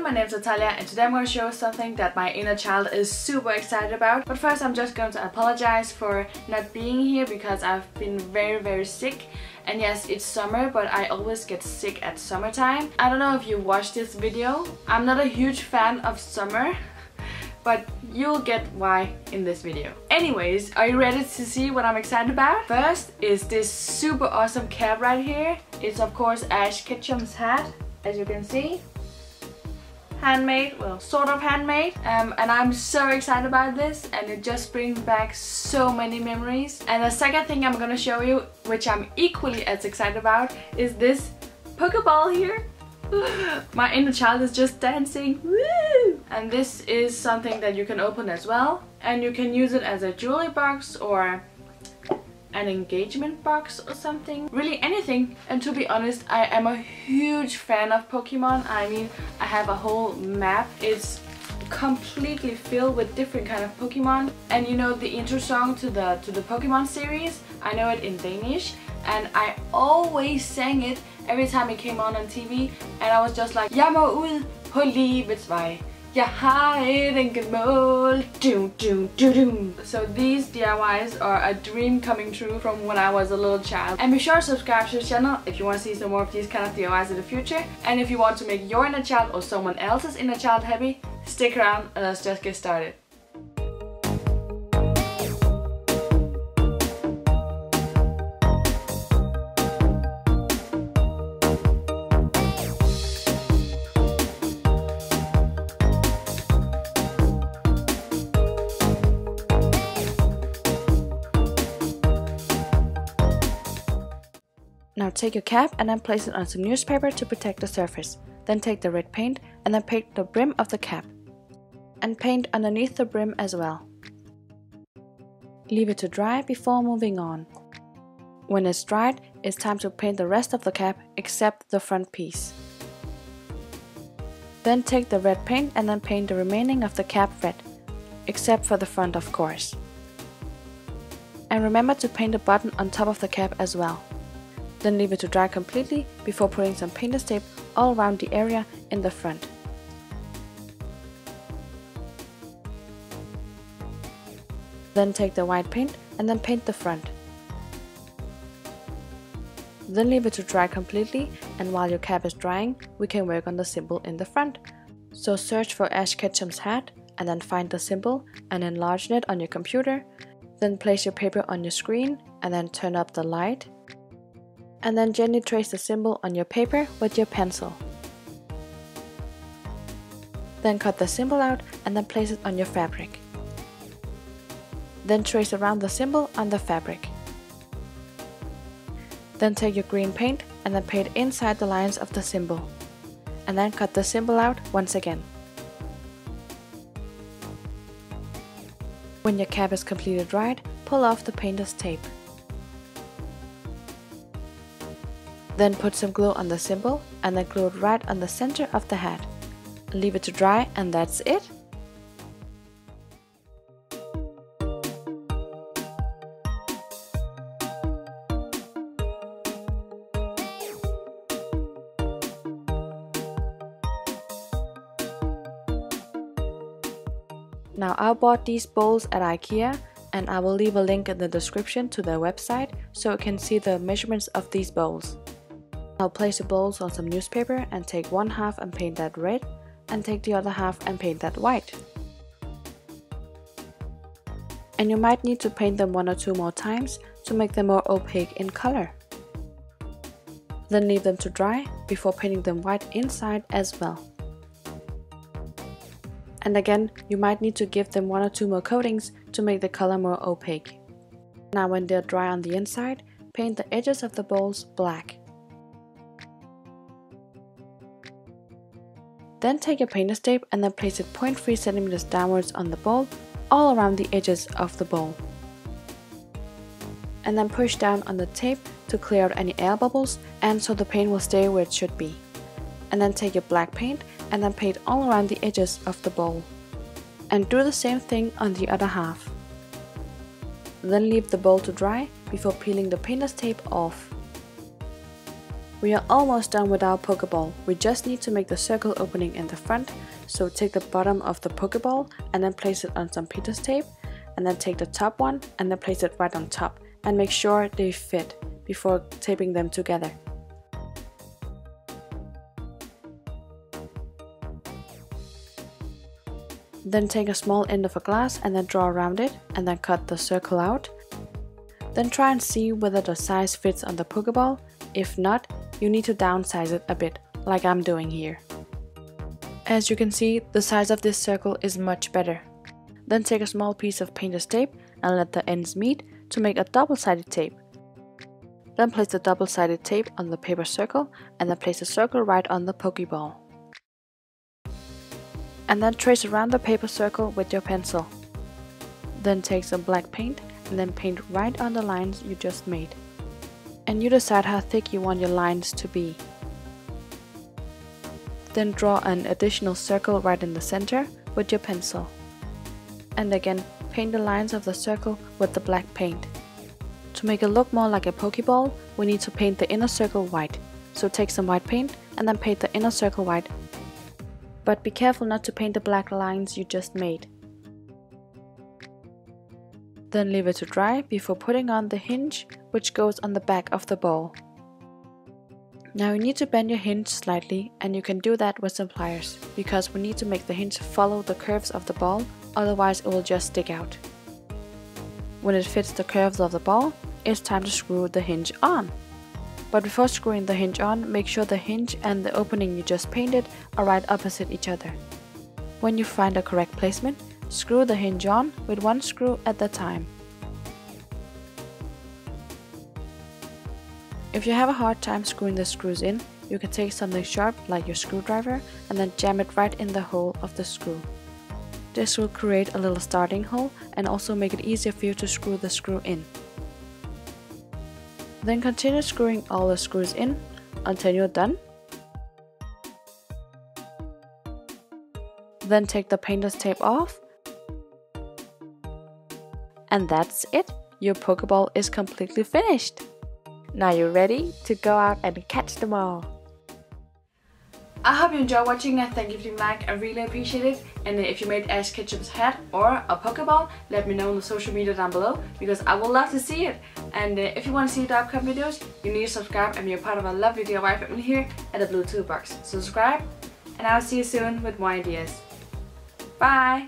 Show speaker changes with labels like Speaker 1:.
Speaker 1: my name is Natalia and today I'm going to show something that my inner child is super excited about. But first I'm just going to apologize for not being here because I've been very sick. And yes, it's summer, but I always get sick at summertime. I don't know if you watched this video. I'm not a huge fan of summer, but you'll get why in this video. Anyways, are you ready to see what I'm excited about? First is this super awesome cap right here. It's of course Ash Ketchum's hat, as you can see. Handmade, well, sort of handmade, and I'm so excited about this, and it just brings back so many memories. And the second thing I'm gonna show you, which I'm equally as excited about, is this Pokeball here. My inner child is just dancing. Woo! And this is something that you can open as well, and you can use it as a jewelry box or an engagement box or something, really anything. And to be honest, I am a huge fan of Pokemon. I mean, I have a whole map. It's completely filled with different kind of Pokemon, and you know the intro song to the Pokemon series, I know it in Danish, and I always sang it every time it came on TV, and I was just like, jeg må ud på livets vej. Jeg har et enkelt mål. So these DIYs are a dream coming true from when I was a little child. And be sure to subscribe to the channel if you want to see some more of these kind of DIYs in the future. And if you want to make your inner child or someone else's inner child happy, stick around and let's just get started. Now take your cap and then place it on some newspaper to protect the surface. Then take the red paint and then paint the brim of the cap. And paint underneath the brim as well. Leave it to dry before moving on. When it's dried, it's time to paint the rest of the cap except the front piece. Then take the red paint and then paint the remaining of the cap red, except for the front of course. And remember to paint the button on top of the cap as well. Then leave it to dry completely before putting some painter's tape all around the area in the front. Then take the white paint and then paint the front. Then leave it to dry completely, and while your cap is drying, we can work on the symbol in the front. So search for Ash Ketchum's hat and then find the symbol and enlarge it on your computer. Then place your paper on your screen and then turn up the light. And then gently trace the symbol on your paper with your pencil. Then cut the symbol out and then place it on your fabric. Then trace around the symbol on the fabric. Then take your green paint and then paint inside the lines of the symbol. And then cut the symbol out once again. When your cap is completely dried, pull off the painter's tape. Then put some glue on the symbol and then glue it right on the center of the hat. Leave it to dry and that's it. Now I bought these bowls at IKEA, and I will leave a link in the description to their website so you can see the measurements of these bowls. I'll place the bowls on some newspaper and take one half and paint that red, and take the other half and paint that white. And you might need to paint them 1 or 2 more times to make them more opaque in color. Then leave them to dry before painting them white inside as well. And again, you might need to give them 1 or 2 more coatings to make the color more opaque. Now when they're dry on the inside, paint the edges of the bowls black. Then take your painter's tape and then place it 0.3 centimeters downwards on the bowl, all around the edges of the bowl. And then push down on the tape to clear out any air bubbles and so the paint will stay where it should be. And then take your black paint and then paint all around the edges of the bowl. And do the same thing on the other half. Then leave the bowl to dry before peeling the painter's tape off. We are almost done with our Pokeball. We just need to make the circle opening in the front. So take the bottom of the Pokeball and then place it on some painter's tape. And then take the top one and then place it right on top. And make sure they fit before taping them together. Then take a small end of a glass and then draw around it and then cut the circle out. Then try and see whether the size fits on the Pokeball. If not, you need to downsize it a bit, like I'm doing here. As you can see, the size of this circle is much better. Then take a small piece of painter's tape and let the ends meet to make a double-sided tape. Then place the double-sided tape on the paper circle and then place the circle right on the Pokeball. And then trace around the paper circle with your pencil. Then take some black paint and then paint right on the lines you just made. And you decide how thick you want your lines to be. Then draw an additional circle right in the center with your pencil. And again, paint the lines of the circle with the black paint. To make it look more like a Pokeball, we need to paint the inner circle white. So take some white paint and then paint the inner circle white. But be careful not to paint the black lines you just made. Then leave it to dry before putting on the hinge, which goes on the back of the ball. Now you need to bend your hinge slightly, and you can do that with some pliers, because we need to make the hinge follow the curves of the ball, otherwise it will just stick out. When it fits the curves of the ball, it's time to screw the hinge on. But before screwing the hinge on, make sure the hinge and the opening you just painted are right opposite each other. When you find a correct placement, screw the hinge on with one screw at a time. If you have a hard time screwing the screws in, you can take something sharp like your screwdriver and then jam it right in the hole of the screw. This will create a little starting hole and also make it easier for you to screw the screw in. Then continue screwing all the screws in until you're done. Then take the painter's tape off. And that's it! Your Pokeball is completely finished! Now you're ready to go out and catch them all! I hope you enjoyed watching and thank you for leaving a like, I really appreciate it. And if you made Ash Ketchum's hat or a Pokeball, let me know on the social media down below because I would love to see it. And if you want to see the upcoming videos, you need to subscribe and be a part of our lovely DIY family here at the blue toolbox. Subscribe and I'll see you soon with more ideas. Bye!